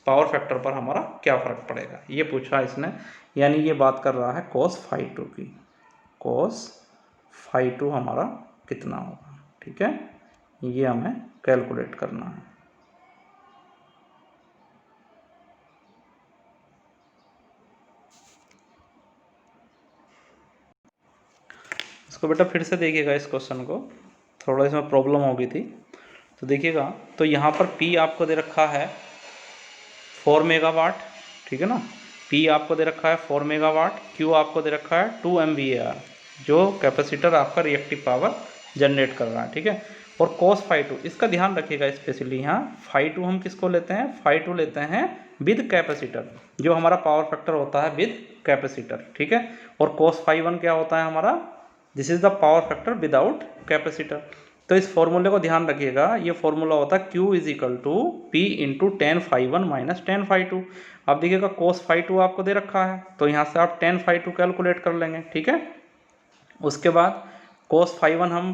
पावर फैक्टर पर हमारा क्या फर्क पड़ेगा, ये पूछा इसने। यानी ये बात कर रहा है cos phi2 की। cos phi2 हमारा कितना होगा। ठीक है, ये हमें कैलकुलेट करना है। इसको बेटा फिर से देखिएगा, इस क्वेश्चन को, थोड़ा इसमें प्रॉब्लम हो गई थी। तो देखिएगा, तो यहाँ पर P आपको दे रखा है 4 मेगावाट। ठीक है ना, P आपको दे रखा है 4 मेगावाट, Q आपको दे रखा है 2 MVAR जो कैपेसिटर आपका रिएक्टिव पावर जनरेट कर रहा है। ठीक है, और cos phi2 इसका ध्यान रखिएगा स्पेशली, यहाँ phi2 हम किसको लेते हैं, phi2 लेते हैं विद कैपेसिटर, जो हमारा पावर फैक्टर होता है विद कैपेसिटर। ठीक है, और cos phi1 क्या होता है हमारा, this is the power factor without capacitor. तो इस फॉर्मूले को ध्यान रखिएगा, ये फॉर्मूला होता है Q is equal to P into 10 phi1 minus 10 phi2। अब देखिएगा cos phi2 आपको दे रखा है, तो यहाँ से आप 10 phi2 कैलकुलेट कर लेंगे। ठीक है, उसके बाद cos phi1 हम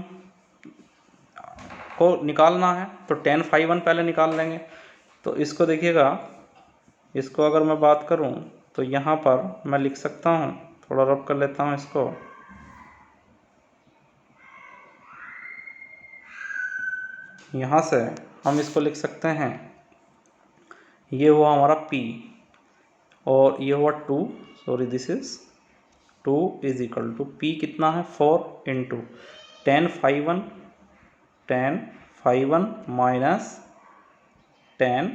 को निकालना है, तो 10 phi1 पहले निकाल लेंगे। तो इसको देखिएगा, इसको अगर मैं बात करूँ तो यहाँ पर मैं लिख सकता हूँ, थोड़ा रब कर लेता हूँ इसको, यहाँ से हम इसको लिख सकते हैं, ये हुआ हमारा P और ये हुआ 2, sorry this is 2 is equal to P कितना है 4 इंटू 10 phi1 माइनस 10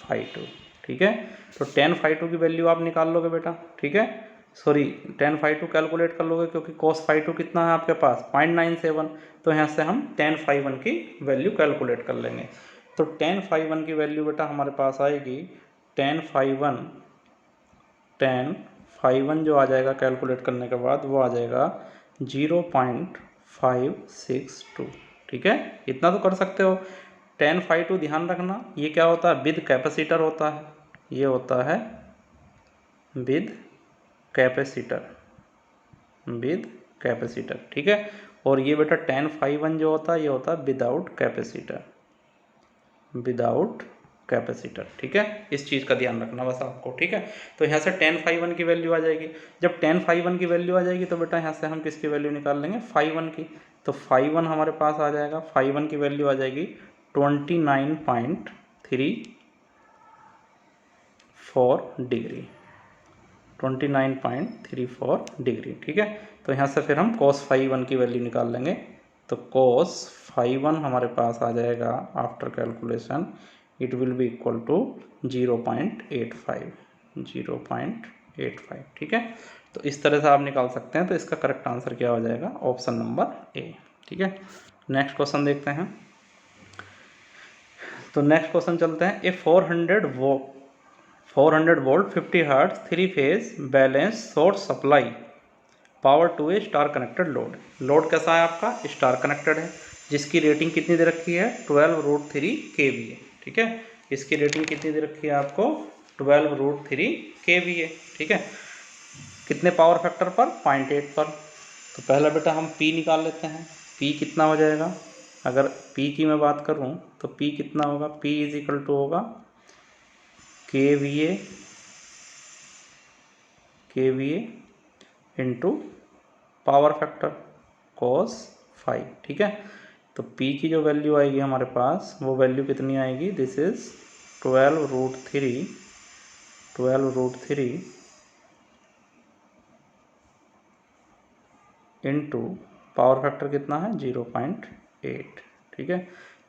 phi2। ठीक है, तो 10 phi2 की वैल्यू आप निकाल लोगे बेटा। ठीक है, सॉरी 10 phi2 कैलकुलेट कर लोगे, क्योंकि cos phi2 कितना है आपके पास 0.97। तो यहाँ से हम 10 phi1 की वैल्यू कैलकुलेट कर लेंगे। तो 10 phi1 की वैल्यू बेटा हमारे पास आएगी 10 phi1 जो आ जाएगा कैलकुलेट करने के बाद, वो आ जाएगा 0.562। ठीक है, इतना तो कर सकते हो। 10 phi2 ध्यान रखना, ये क्या होता है, विद कैपेसिटर होता है, ये होता है विद कैपेसिटर। ठीक है, और ये बेटा 10 phi1 जो होता है, ये होता है विदाउट कैपेसिटर। ठीक है, इस चीज़ का ध्यान रखना बस आपको। ठीक है, तो यहाँ से 10 phi1 की वैल्यू आ जाएगी। जब 10 phi1 की वैल्यू आ जाएगी तो बेटा यहाँ से हम किसकी वैल्यू निकाल लेंगे, phi1 की। तो phi1 हमारे पास आ जाएगा, phi1 की वैल्यू आ जाएगी 29.34 डिग्री, 29.34 डिग्री। ठीक है, तो यहाँ से फिर हम cos phi1 की वैल्यू निकाल लेंगे। तो cos phi1 हमारे पास आ जाएगा after calculation, it will be equal to 0.85। ठीक है, तो इस तरह से आप निकाल सकते हैं। तो इसका करेक्ट आंसर क्या हो जाएगा, ऑप्शन नंबर ए। ठीक है, नेक्स्ट क्वेश्चन देखते हैं। तो नेक्स्ट क्वेश्चन चलते हैं। A 400 volt 50 hertz 3 phase balance source supply power to a star connected load. Load कैसा है आपका? स्टार कनेक्टेड है, जिसकी रेटिंग कितनी दे रखी है? 12√3 kVA। ठीक है, इसकी रेटिंग कितनी दे रखी है आपको? 12√3 kVA। ठीक है, कितने पावर फैक्टर पर? 0.8 पर। तो पहला बेटा हम P निकाल लेते हैं। P कितना हो जाएगा? अगर P की मैं बात करूं तो P कितना होगा? P इज इक्वल टू होगा kVA into power factor cos 5। ठीक है, तो P की जो वैल्यू आएगी हमारे पास, वो वैल्यू कितनी आएगी? This is 12√3 into power factor कितना है? 0.8। ठीक है,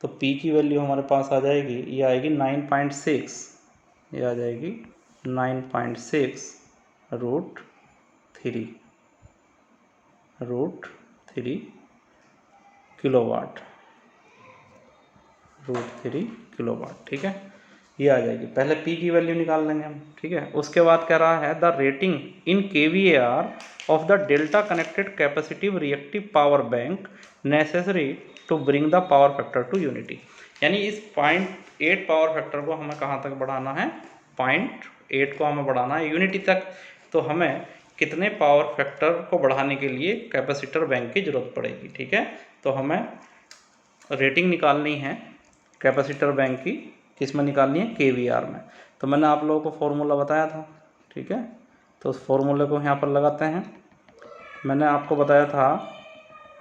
तो P की वैल्यू हमारे पास आ जाएगी, ये आएगी 9.6, ये आ जाएगी 9.6 √3 किलोवाट, √3 किलोवाट। ठीक है, ये आ जाएगी। पहले P की वैल्यू निकाल लेंगे हम। ठीक है, उसके बाद कह रहा है the rating in kVAr of the delta connected capacitive reactive power bank necessary to bring the power factor to unity. यानी इस 0.8 पावर फैक्टर को हमें कहाँ तक बढ़ाना है? 0.8 को हमें बढ़ाना है यूनिटी तक। तो हमें कितने पावर फैक्टर को बढ़ाने के लिए कैपेसिटर बैंक की जरूरत पड़ेगी? ठीक है, तो हमें रेटिंग निकालनी है कैपेसिटर बैंक की। किस में निकालनी है? kVAr में। तो मैंने आप लोगों को फॉर्मूला बताया था। ठीक है, तो उस फॉर्मूले को यहाँ पर लगाते हैं। मैंने आपको बताया था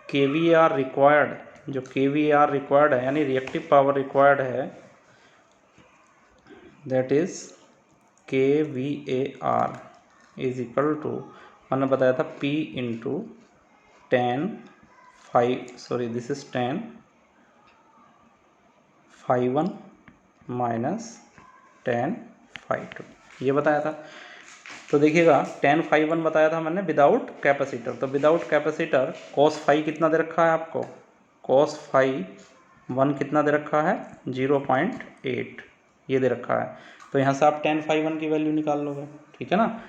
kVAr रिक्वायर्ड, जो kVAr रिक्वायर्ड है यानी रिएक्टिव पावर रिक्वायर्ड है, that is kVAr is equal to, मैंने बताया था P इंटू 10 माइनस 10 ये बताया था। तो देखिएगा 10 बताया था मैंने विदाउट कैपेसिटर। तो विदाउट कैपेसिटर cos 5 कितना दे रखा है आपको? cos 1 कितना दे रखा है? 0.8 ये दे रखा है। तो यहाँ से आप 10 की वैल्यू निकाल लोगे। ठीक है ना।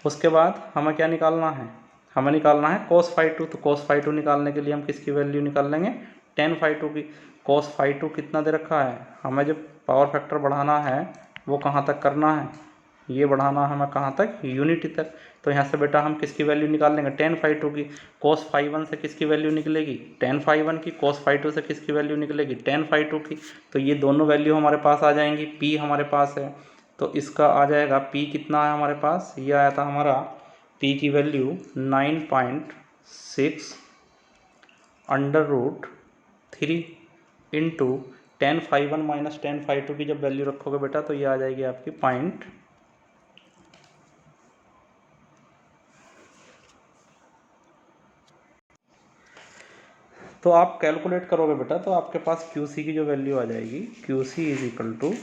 उसके बाद हमें क्या निकालना है? हमें निकालना है cos 2। तो cos 2 निकालने के लिए हम किसकी वैल्यू निकाल लेंगे? 10 की। cos 2 कितना दे रखा है? हमें जो पावर फैक्टर बढ़ाना है वो कहाँ तक करना है? ये बढ़ाना है हमें कहाँ तक? यूनिटी तक। तो यहाँ से बेटा हम किसकी वैल्यू निकाल लेंगे? 10 की। cos 1 से किसकी वैल्यू निकलेगी? 10 की। cos 2 से किसकी वैल्यू निकलेगी? 10 की। तो ये दोनों वैल्यू हमारे पास आ जाएंगी। P हमारे पास है तो इसका आ जाएगा P कितना है हमारे पास? ये आया था हमारा P की वैल्यू 9.6 √3 इंटू 10 माइनस 10 की जब वैल्यू रखोगे बेटा तो ये आ जाएगी आपकी पॉइंट, तो आप कैलकुलेट करोगे बेटा तो आपके पास QC की जो वैल्यू आ जाएगी, QC इज इक्वल टू,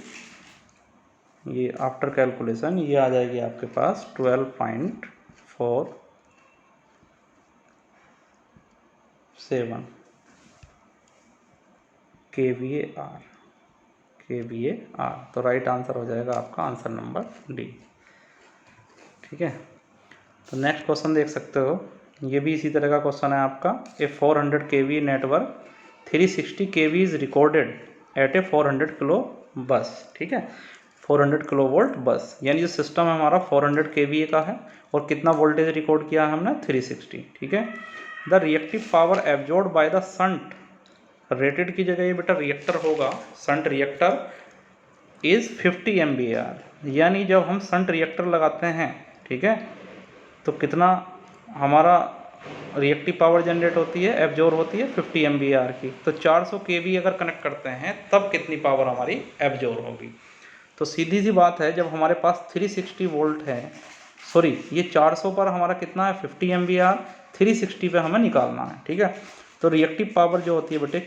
ये आफ्टर कैलकुलेशन ये आ जाएगी आपके पास 12.47 kVAr। तो राइट आंसर हो जाएगा आपका आंसर नंबर डी। ठीक है, तो नेक्स्ट क्वेश्चन देख सकते हो, ये भी इसी तरह का क्वेश्चन है आपका। ए 400 kV network 360 kV is recorded at A 400 kilo बस। ठीक है, 400 किलो वोल्ट बस, यानी जो सिस्टम है हमारा 400 kVA का है और कितना वोल्टेज रिकॉर्ड किया है हमने? 360। ठीक है, the reactive power absorb by the shunt, rated की जगह ये बेटा रिएक्टर होगा, शंट रिएक्टर इज 50 MVAr। यानी जब हम शंट रिएक्टर लगाते हैं, ठीक है, तो कितना हमारा रिएक्टिव पावर जनरेट होती है, एब्जॉर्ब होती है 50 MVAr की। तो 400 kV अगर कनेक्ट करते हैं तब कितनी पावर हमारी एब्जॉर्ब होगी? तो सीधी सी बात है, जब हमारे पास 360 वोल्ट है, सॉरी ये 400 पर हमारा कितना है? 50 MVAr, 360 पे हमें निकालना है। ठीक है, तो रिएक्टिव पावर जो होती है बेटे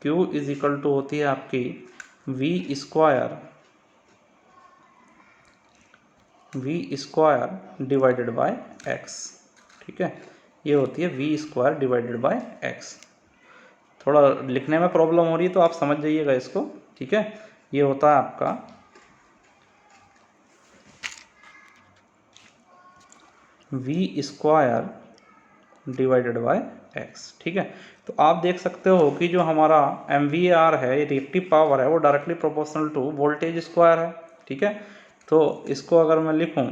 Q इज इक्वल टू होती है आपकी V square divided by X। ठीक है, ये होती है V square divided by X। थोड़ा लिखने में प्रॉब्लम हो रही है तो आप समझ जाइएगा इसको। ठीक है, ये होता है आपका V square divided by x. ठीक है, तो आप देख सकते हो कि जो हमारा MVAR है, रिएक्टिव पावर है, वो directly proportional to voltage square है। ठीक है, तो इसको अगर मैं लिखूं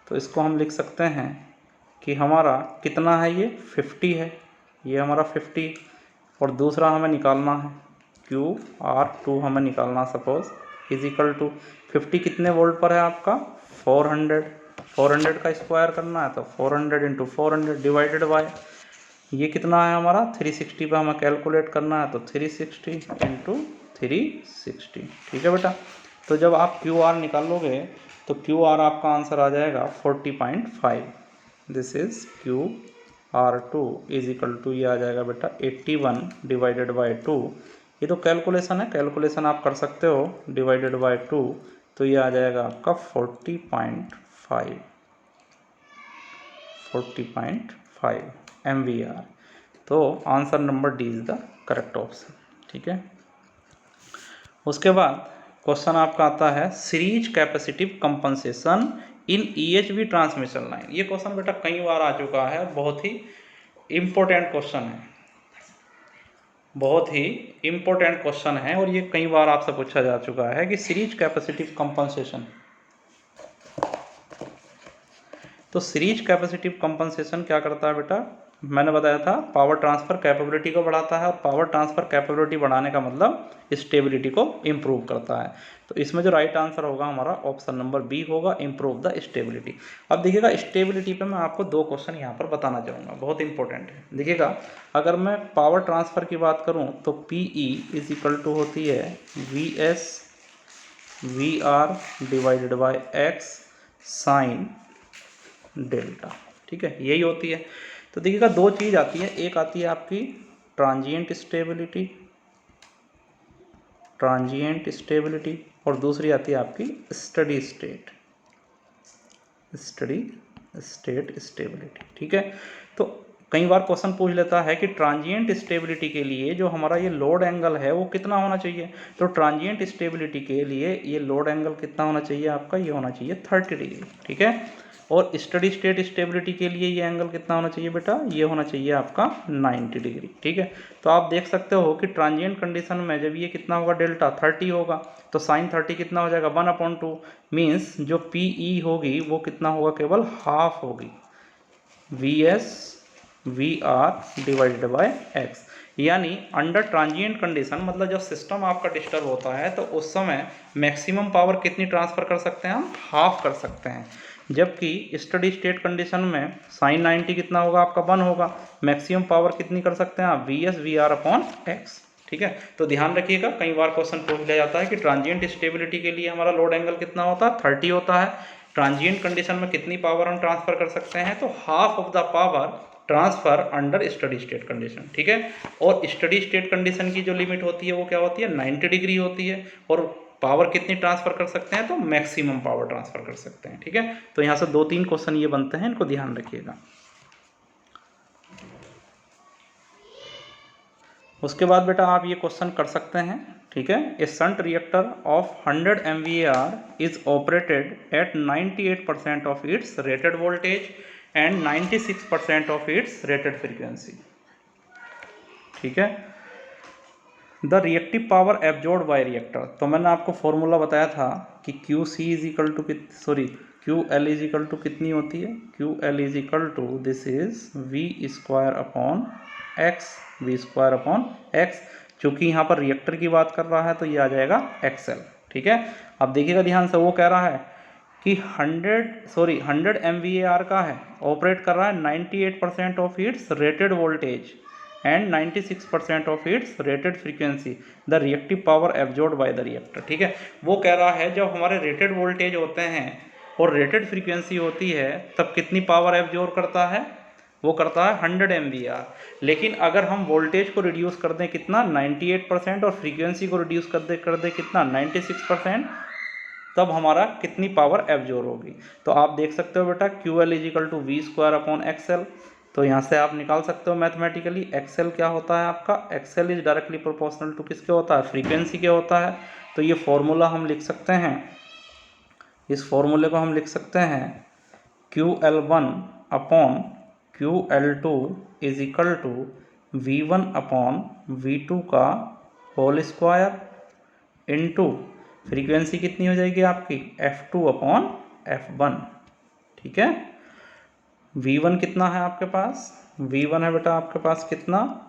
तो इसको हम लिख सकते हैं कि हमारा कितना है, ये 50 है, ये हमारा 50, और दूसरा हमें निकालना है QR2 हमें निकालना, सपोज इज इक्वल टू 50 कितने वोल्ट पर है आपका 400 का स्क्वायर करना है, तो 400 इंटू 400 डिवाइडेड बाय ये कितना है हमारा 360 पे हमें कैलकुलेट करना है, तो 360 इंटू 360। ठीक है बेटा, तो जब आप QR निकालोगे तो QR आपका आंसर आ जाएगा 40.5। This is QR2 is equal to ये आ जाएगा बेटा 81 डिवाइडेड बाय 2। ये तो कैलकुलेशन है, कैलकुलेशन आप कर सकते हो, डिवाइडेड बाय 2, तो ये आ जाएगा आपका 40.5 MVAR। तो answer number D is the correct option. ठीक है, उसके बाद क्वेश्चन आपका आता है सीरीज कैपेसिटिव कंपनसेशन इन EHV ट्रांसमिशन लाइन। ये क्वेश्चन बेटा कई बार आ चुका है, बहुत ही इम्पोर्टेंट क्वेश्चन है, बहुत ही इम्पोर्टेंट क्वेश्चन है, और ये कई बार आपसे पूछा जा चुका है कि सीरीज कैपेसिटिव कंपनसेशन। तो सीरीज कैपेसिटिव कंपनसेशन क्या करता है बेटा, मैंने बताया था पावर ट्रांसफर कैपेबिलिटी को बढ़ाता है, और पावर ट्रांसफर कैपेबिलिटी बढ़ाने का मतलब स्टेबिलिटी को इम्प्रूव करता है। तो इसमें जो राइट आंसर होगा हमारा ऑप्शन नंबर बी होगा, इम्प्रूव द स्टेबिलिटी। अब देखिएगा स्टेबिलिटी पे मैं आपको दो क्वेश्चन यहाँ पर बताना चाहूँगा, बहुत इंपॉर्टेंट है। देखिएगा अगर मैं पावर ट्रांसफर की बात करूँ तो PE इज इक्वल टू होती है VS VR divided by X sine delta. ठीक है, यही होती है। तो देखिएगा दो चीज़ आती है, एक आती है आपकी ट्रांजिएंट स्टेबिलिटी, और दूसरी आती है आपकी स्टडी स्टेट स्टेबिलिटी। ठीक है, तो कई बार क्वेश्चन पूछ लेता है कि ट्रांजिएंट स्टेबिलिटी के लिए जो हमारा ये लोड एंगल है वो कितना होना चाहिए। तो ट्रांजिएंट स्टेबिलिटी के लिए ये लोड एंगल कितना होना चाहिए आपका, ये होना चाहिए 30 डिग्री। ठीक है, और स्टडी स्टेट स्टेबिलिटी के लिए ये एंगल कितना होना चाहिए बेटा, ये होना चाहिए आपका 90 डिग्री। ठीक है, तो आप देख सकते हो कि ट्रांजिएंट कंडीशन में जब ये कितना होगा, डेल्टा 30 होगा, तो साइन 30 कितना हो जाएगा 1/2, मीन्स जो PE होगी वो कितना होगा, केवल हाफ होगी, VS VR divided by X। यानी अंडर ट्रांजिएंट कंडीशन, मतलब जब सिस्टम आपका डिस्टर्ब होता है तो उस समय मैक्सिमम पावर कितनी ट्रांसफ़र कर सकते हैं, हम हाफ कर सकते हैं। जबकि स्टडी स्टेट कंडीशन में साइन 90 कितना होगा आपका 1 होगा, मैक्सिमम पावर कितनी कर सकते हैं आप, VS VR अपॉन X। ठीक है, तो ध्यान रखिएगा कई बार क्वेश्चन पूछ लिया जाता है कि ट्रांजिएंट स्टेबिलिटी के लिए हमारा लोड एंगल कितना होता है, 30 होता है। ट्रांजिएंट कंडीशन में कितनी पावर हम ट्रांसफर कर सकते हैं, तो half of the power transfer under steady state condition. ठीक है, और स्टडी स्टेट कंडीशन की जो लिमिट होती है वो क्या होती है, 90 डिग्री होती है, और पावर कितनी ट्रांसफर कर सकते हैं, तो मैक्सिमम पावर ट्रांसफर कर सकते हैं। ठीक है, तो यहाँ से 2-3 क्वेश्चन ये बनते हैं, इनको ध्यान रखिएगा। उसके बाद बेटा आप ये क्वेश्चन कर सकते हैं। ठीक है, a shunt reactor of 100 MVAR is operated at 98% of its rated voltage and 96% of its rated frequency. ठीक है, the reactive power absorb by reactor, तो मैंने आपको फॉर्मूला बताया था कि QC is equal to QL is equal to कितनी होती है, QL is equal to this is V² upon X, V² upon X। चूँकि यहाँ पर रिएक्टर की बात कर रहा है तो ये आ जाएगा XL। ठीक है, अब देखिएगा ध्यान से, वो कह रहा है कि 100 MVAR का है, ऑपरेट कर रहा है 98% of its rated voltage and 96% of its rated frequency, the reactive power absorb by the reactor. ठीक है, वो कह रहा है जब हमारे रेटेड वोल्टेज होते हैं और रेटेड फ्रीक्वेंसी होती है तब कितनी पावर एब्जॉर्ब करता है, वो करता है 100 MVAR। लेकिन अगर हम वोल्टेज को रिड्यूस कर दें कितना 98% और फ्रीक्वेंसी को रिड्यूस कर दे कितना 96%, तब हमारा कितनी पावर एब्जॉर्ब होगी। तो आप देख सकते हो बेटा QL is equal to V² upon XL। तो यहाँ से आप निकाल सकते हो मैथमेटिकली, XL क्या होता है आपका, XL is directly proportional to किसके होता है, फ्रीक्वेंसी के होता है। तो ये फॉर्मूला हम लिख सकते हैं, इस फॉर्मूले को हम लिख सकते हैं QL1 upon QL2 is equal to V1 upon V2 का होल स्क्वायर इनटू फ्रीक्वेंसी कितनी हो जाएगी आपकी F2 अपॉन F1। ठीक है, V1 कितना है आपके पास, V1 है बेटा आपके पास कितना,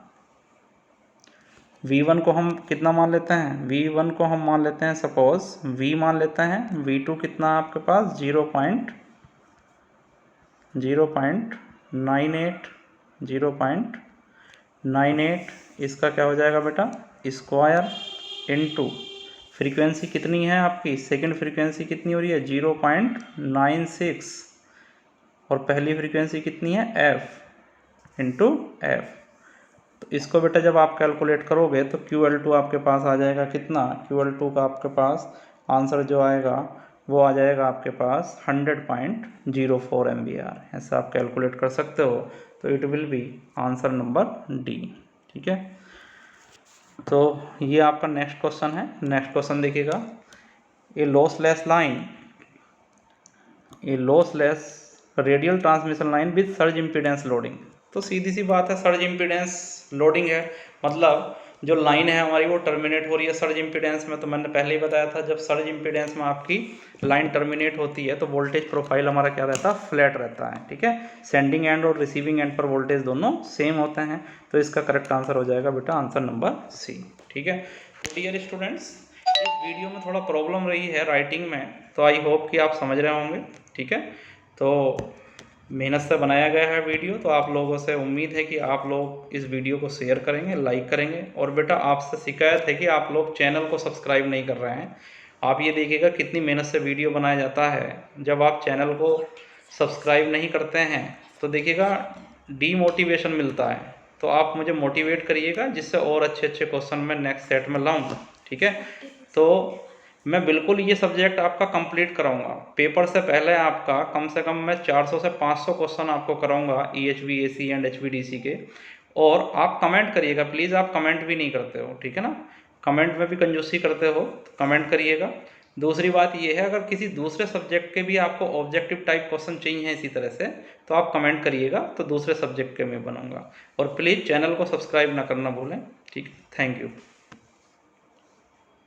V1 को हम कितना मान लेते हैं, V1 को हम मान लेते हैं सपोज V मान लेते हैं, V2 कितना है आपके पास 0.98, इसका क्या हो जाएगा बेटा स्क्वायर इनटू फ्रीक्वेंसी कितनी है आपकी, सेकंड फ्रीक्वेंसी कितनी हो रही है 0.96 और पहली फ्रीक्वेंसी कितनी है F इंटू F। तो इसको बेटा जब आप कैलकुलेट करोगे तो QL2 आपके पास आ जाएगा कितना, QL2 का आपके पास आंसर जो आएगा वो आ जाएगा आपके पास 100.04 MBR। ऐसा आप कैलकुलेट कर सकते हो, तो it will B answer number D. ठीक है, तो ये आपका नेक्स्ट क्वेश्चन है। नेक्स्ट क्वेश्चन देखिएगा, ए lossless radial transmission line with surge impedance loading. तो सीधी सी बात है, सर्ज इम्पीडेंस लोडिंग है, मतलब जो लाइन है हमारी वो टर्मिनेट हो रही है सर्ज इम्पीडेंस में। तो मैंने पहले ही बताया था जब सर्ज इम्पीडेंस में आपकी लाइन टर्मिनेट होती है तो वोल्टेज प्रोफाइल हमारा क्या रहता है, फ्लैट रहता है। ठीक है, सेंडिंग एंड और रिसीविंग एंड पर वोल्टेज दोनों सेम होते हैं। तो इसका करेक्ट आंसर हो जाएगा बेटा आंसर नंबर सी। ठीक है, तो डियर स्टूडेंट्स, इस वीडियो में थोड़ा प्रॉब्लम रही है राइटिंग में, तो आई होप कि आप समझ रहे होंगे। ठीक है, तो मेहनत से बनाया गया है वीडियो, तो आप लोगों से उम्मीद है कि आप लोग इस वीडियो को शेयर करेंगे, लाइक करेंगे। और बेटा आपसे शिकायत है कि आप लोग चैनल को सब्सक्राइब नहीं कर रहे हैं। आप ये देखिएगा कितनी मेहनत से वीडियो बनाया जाता है, जब आप चैनल को सब्सक्राइब नहीं करते हैं तो देखिएगा डीमोटिवेशन मिलता है। तो आप मुझे मोटिवेट करिएगा जिससे और अच्छे अच्छे क्वेश्चन मैं नेक्स्ट सेट में लाऊँ। ठीक है, तो मैं बिल्कुल ये सब्जेक्ट आपका कंप्लीट कराऊंगा। पेपर से पहले आपका कम से कम मैं 400 से 500 क्वेश्चन आपको कराऊंगा EHV AC एंड HVDC के। और आप कमेंट करिएगा प्लीज़, आप कमेंट भी नहीं करते हो, ठीक है ना, कमेंट में भी कंजूसी करते हो, तो कमेंट करिएगा। दूसरी बात ये है, अगर किसी दूसरे सब्जेक्ट के भी आपको ऑब्जेक्टिव टाइप क्वेश्चन चाहिए इसी तरह से, तो आप कमेंट करिएगा, तो दूसरे सब्जेक्ट के मैं बनाऊंगा। और प्लीज़ चैनल को सब्सक्राइब ना करना भूलें। ठीक, थैंक यू।